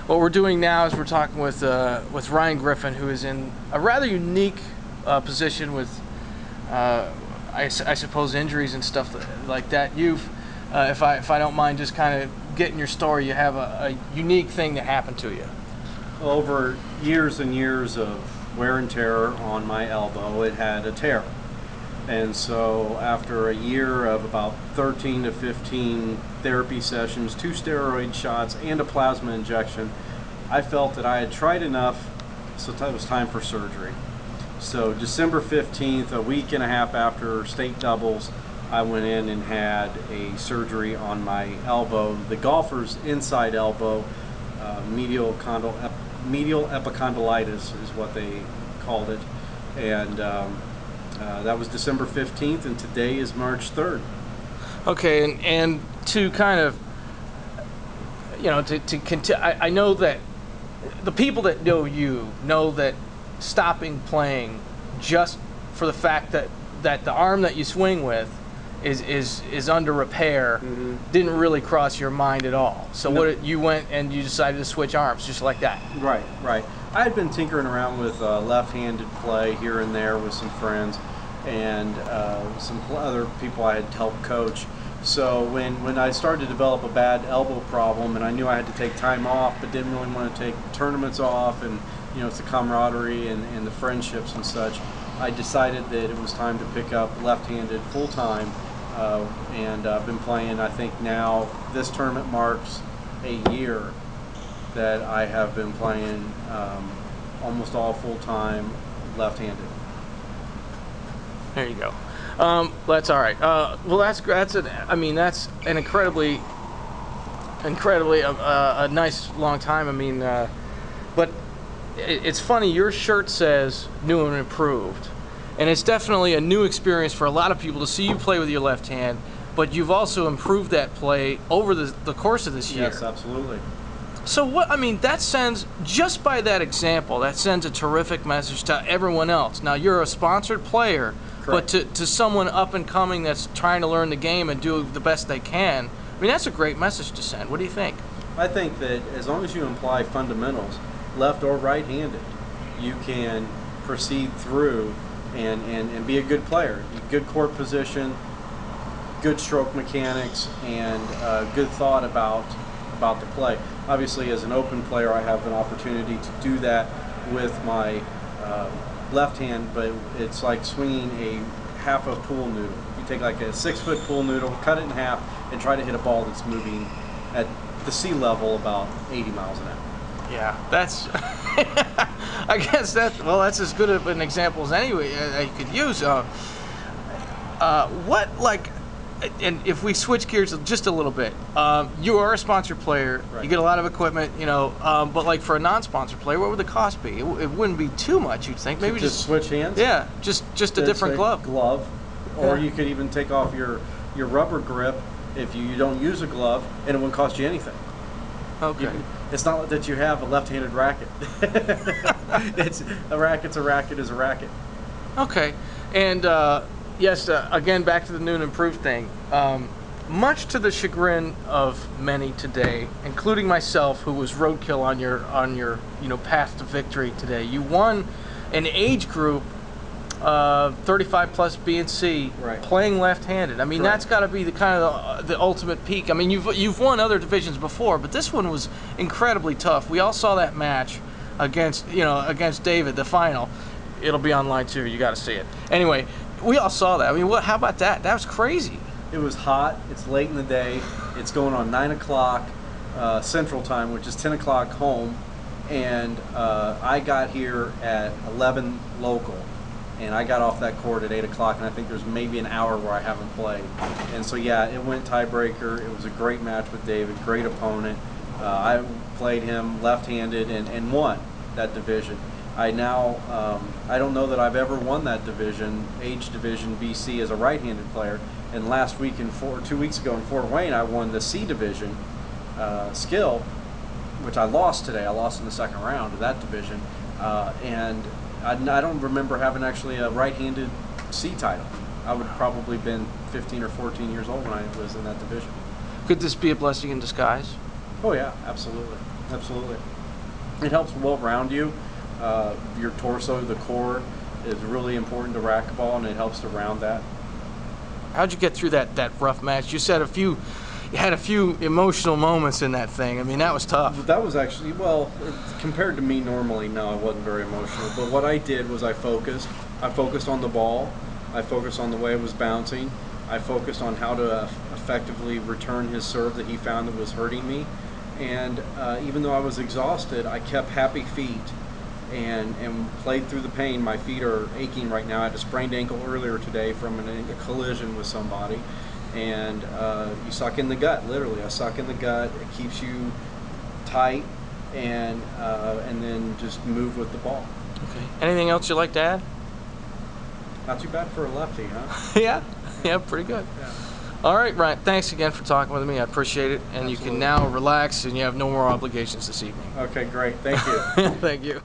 What we're doing now is we're talking with Ryan Griffin, who is in a rather unique position with, I suppose, injuries and stuff like that. You've, if I don't mind, just kind of getting your story. You have a unique thing that happened to you. Over years and years of wear and tear on my elbow, it had a tear. And so after a year of about 13 to 15 therapy sessions, 2 steroid shots, and a plasma injection, I felt that I had tried enough, so it was time for surgery. So December 15th, a week and a half after state doubles, I went in and had a surgery on my elbow, the golfer's inside elbow, medial epicondylitis is what they called it. And that was December 15th, and today is March 3rd. Okay, and to kind of, I know that the people that know you know that stopping playing just for the fact that the arm that you swing with is under repair didn't really cross your mind at all. So no. You went and you decided to switch arms just like that. Right. I had been tinkering around with left-handed play here and there with some friends and some other people I had helped coach. So when I started to develop a bad elbow problem, and I knew I had to take time off but didn't really want to take tournaments off, and it's the camaraderie and the friendships and such, I decided that it was time to pick up left-handed full-time. And I've been playing, I think now, this tournament marks a year that I have been playing almost all full-time left-handed. There you go. That's all right. Well, that's an incredibly a nice long time. I mean, but it's funny. Your shirt says new and improved. And it's definitely a new experience for a lot of people to see you play with your left hand, but you've also improved that play over the course of this year. Yes, absolutely. So that sends, just by that example, that sends a terrific message to everyone else. Now, you're a sponsored player, correct, but to someone up and coming that's trying to learn the game and do the best they can, that's a great message to send. What do you think? I think that as long as you apply fundamentals, left or right-handed, you can proceed through and be a good player. Good court position, good stroke mechanics, and good thought about the play. Obviously, as an open player, I have an opportunity to do that with my left hand, but it's like swinging a half a pool noodle. You take like a 6-foot pool noodle, cut it in half, and try to hit a ball that's moving at the sea level about 80 miles an hour. Yeah, that's I guess that's as good of an example as any you could use. And if we switch gears just a little bit, you are a sponsored player. Right. You get a lot of equipment, but like for a non-sponsored player, what would the cost be? It wouldn't be too much, you'd think. Maybe just switch hands. Yeah, just a different glove. Or you could even take off your rubber grip if you don't use a glove, and it wouldn't cost you anything. Okay. It's not that you have a left-handed racket. It's a racket's a racket is a racket. Okay, and yes, again, back to the new and improved thing. Much to the chagrin of many today, including myself, who was roadkill on your path to victory today. You won an age group, 35 plus B and C, right, playing left-handed. That's got to be the kind of the ultimate peak. You've won other divisions before, but this one was incredibly tough. We all saw that match against David, the final. It'll be online too. You got to see it. Anyway, we all saw that. How about that? That was crazy. It was hot. It's late in the day. It's going on 9 o'clock Central Time, which is 10 o'clock home, and I got here at 11 local. And I got off that court at 8 o'clock, and I think there's maybe an hour where I haven't played. And so, yeah, it went tiebreaker. It was a great match with David, great opponent. I played him left-handed and won that division. I don't know that I've ever won that division, age division BC, as a right-handed player. And last week 2 weeks ago in Fort Wayne, I won the C division skill, which I lost today. I lost in the second round of that division. And I don't remember having actually a right-handed C title. I would have probably been 15 or 14 years old when I was in that division. Could this be a blessing in disguise? Oh yeah, absolutely. Absolutely. It helps well round you. Your torso, the core, is really important to racquetball, and it helps to round that. How'd you get through that rough match? You said you had a few emotional moments in that thing. I mean, that was tough. That was actually, well, compared to me normally, no, I wasn't very emotional. But what I did was I focused. I focused on the ball. I focused on the way it was bouncing. I focused on how to effectively return his serve that he found that was hurting me. And even though I was exhausted, I kept happy feet and played through the pain. My feet are aching right now. I had a sprained ankle earlier today from a collision with somebody. And you suck in the gut, literally. I suck in the gut. It keeps you tight, and then just move with the ball. Okay. Anything else you'd like to add? Not too bad for a lefty, huh? Yeah, pretty good. Yeah. All right, Ryan, thanks again for talking with me. I appreciate it. And Absolutely. You can now relax, and you have no more obligations this evening. Okay, great. Thank you. Thank you.